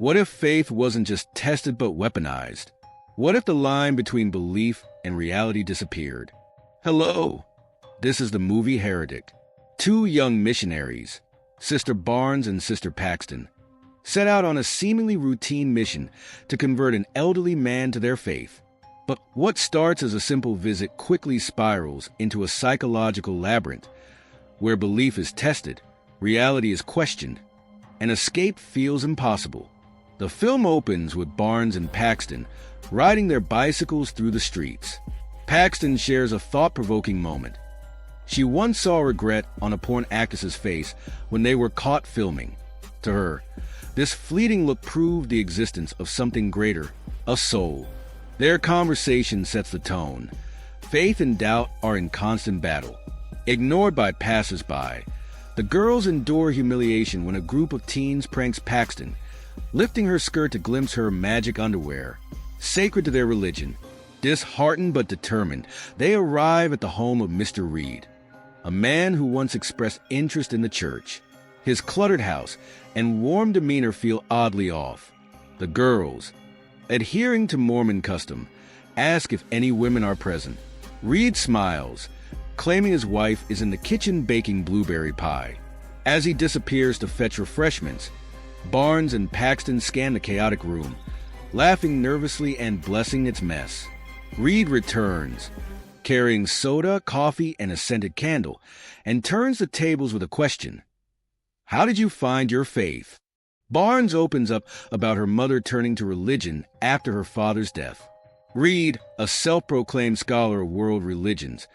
What if faith wasn't just tested but weaponized? What if the line between belief and reality disappeared? Hello, this is the movie Heretic. Two young missionaries, Sister Barnes and Sister Paxton, set out on a seemingly routine mission to convert an elderly man to their faith. But what starts as a simple visit quickly spirals into a psychological labyrinth where belief is tested, reality is questioned, and escape feels impossible. The film opens with Barnes and Paxton riding their bicycles through the streets. Paxton shares a thought-provoking moment. She once saw regret on a porn actress's face when they were caught filming. To her, this fleeting look proved the existence of something greater, a soul. Their conversation sets the tone. Faith and doubt are in constant battle. Ignored by passers-by, the girls endure humiliation when a group of teens pranks Paxton, lifting her skirt to glimpse her magic underwear. Sacred to their religion, disheartened but determined, they arrive at the home of Mr. Reed, a man who once expressed interest in the church. His cluttered house and warm demeanor feel oddly off. The girls, adhering to Mormon custom, ask if any women are present. Reed smiles, claiming his wife is in the kitchen baking blueberry pie. As he disappears to fetch refreshments, Barnes and Paxton scan the chaotic room, laughing nervously and blessing its mess. Reed returns, carrying soda, coffee, and a scented candle, and turns the tables with a question. How did you find your faith? Barnes opens up about her mother turning to religion after her father's death. Reed, a self-proclaimed scholar of world religions,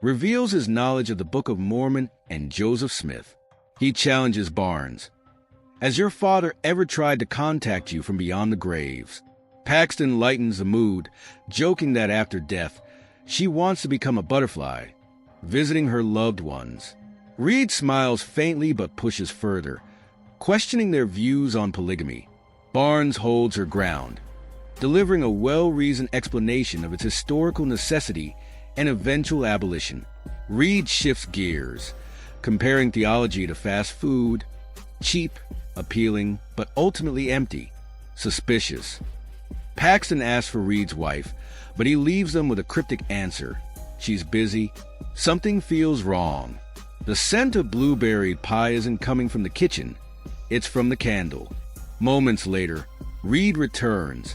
reveals his knowledge of the Book of Mormon and Joseph Smith. He challenges Barnes. Has your father ever tried to contact you from beyond the graves? Paxton lightens the mood, joking that after death, she wants to become a butterfly, visiting her loved ones. Reed smiles faintly but pushes further, questioning their views on polygamy. Barnes holds her ground, delivering a well-reasoned explanation of its historical necessity and eventual abolition. Reed shifts gears, comparing theology to fast food, cheap, appealing, but ultimately empty, suspicious. Paxton asks for Reed's wife, but he leaves them with a cryptic answer. She's busy. Something feels wrong. The scent of blueberry pie isn't coming from the kitchen. It's from the candle. Moments later, Reed returns,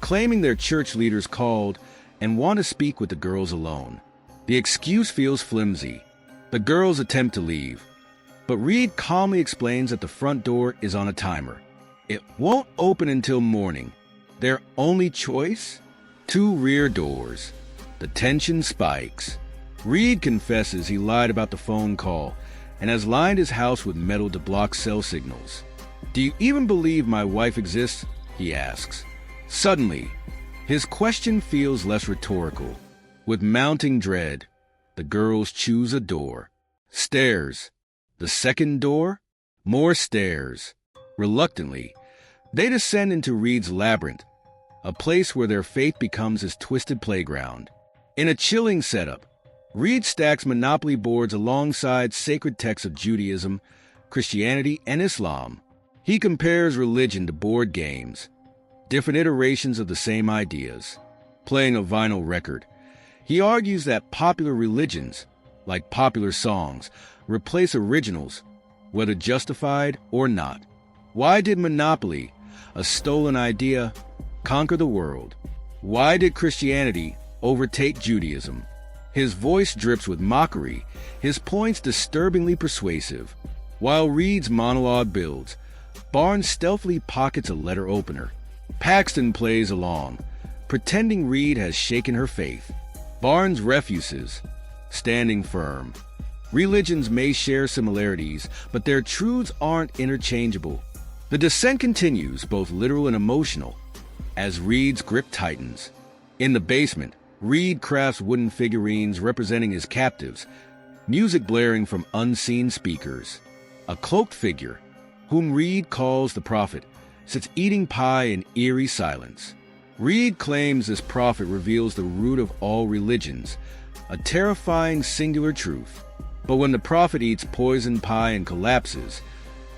claiming their church leaders called and want to speak with the girls alone. The excuse feels flimsy. The girls attempt to leave, but Reed calmly explains that the front door is on a timer. It won't open until morning. Their only choice? Two rear doors. The tension spikes. Reed confesses he lied about the phone call and has lined his house with metal to block cell signals. Do you even believe my wife exists? He asks. Suddenly, his question feels less rhetorical. With mounting dread, the girls choose a door. Stairs. The second door? More stairs. Reluctantly, they descend into Reed's labyrinth, a place where their faith becomes his twisted playground. In a chilling setup, Reed stacks Monopoly boards alongside sacred texts of Judaism, Christianity, and Islam. He compares religion to board games, different iterations of the same ideas. Playing a vinyl record, he argues that popular religions, like popular songs, replace originals, whether justified or not. Why did Monopoly, a stolen idea, conquer the world? Why did Christianity overtake Judaism? His voice drips with mockery, his points disturbingly persuasive. While Reed's monologue builds, Barnes stealthily pockets a letter opener. Paxton plays along, pretending Reed has shaken her faith. Barnes refuses, standing firm. Religions may share similarities, but their truths aren't interchangeable. The descent continues, both literal and emotional, as Reed's grip tightens. In the basement, Reed crafts wooden figurines representing his captives, music blaring from unseen speakers. A cloaked figure, whom Reed calls the prophet, sits eating pie in eerie silence. Reed claims this prophet reveals the root of all religions, a terrifying singular truth. But when the prophet eats poisoned pie and collapses,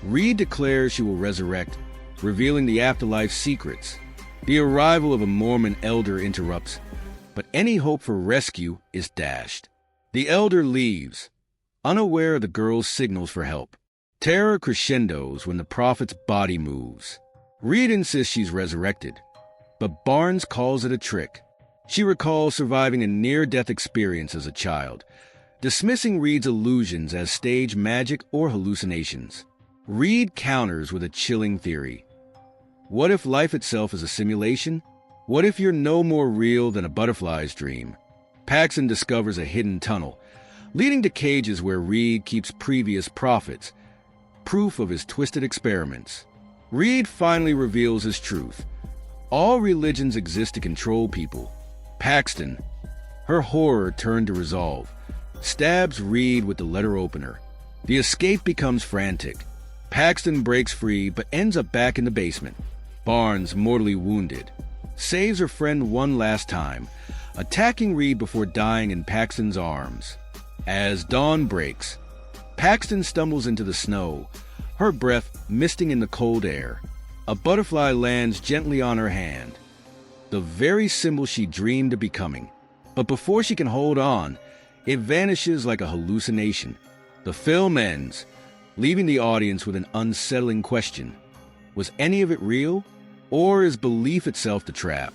Reed declares she will resurrect, revealing the afterlife's secrets. The arrival of a Mormon elder interrupts, but any hope for rescue is dashed. The elder leaves, unaware of the girl's signals for help. Terror crescendos when the prophet's body moves. Reed insists she's resurrected, but Barnes calls it a trick. She recalls surviving a near-death experience as a child, dismissing Reed's illusions as stage magic or hallucinations. Reed counters with a chilling theory. What if life itself is a simulation? What if you're no more real than a butterfly's dream? Paxton discovers a hidden tunnel, leading to cages where Reed keeps previous prophets, proof of his twisted experiments. Reed finally reveals his truth. All religions exist to control people. Paxton, her horror turned to resolve, stabs Reed with the letter opener. The escape becomes frantic. Paxton breaks free but ends up back in the basement. Barnes, mortally wounded, saves her friend one last time, attacking Reed before dying in Paxton's arms. As dawn breaks, Paxton stumbles into the snow, her breath misting in the cold air. A butterfly lands gently on her hand, the very symbol she dreamed of becoming. But before she can hold on, it vanishes like a hallucination. The film ends, leaving the audience with an unsettling question. Was any of it real, or is belief itself the trap?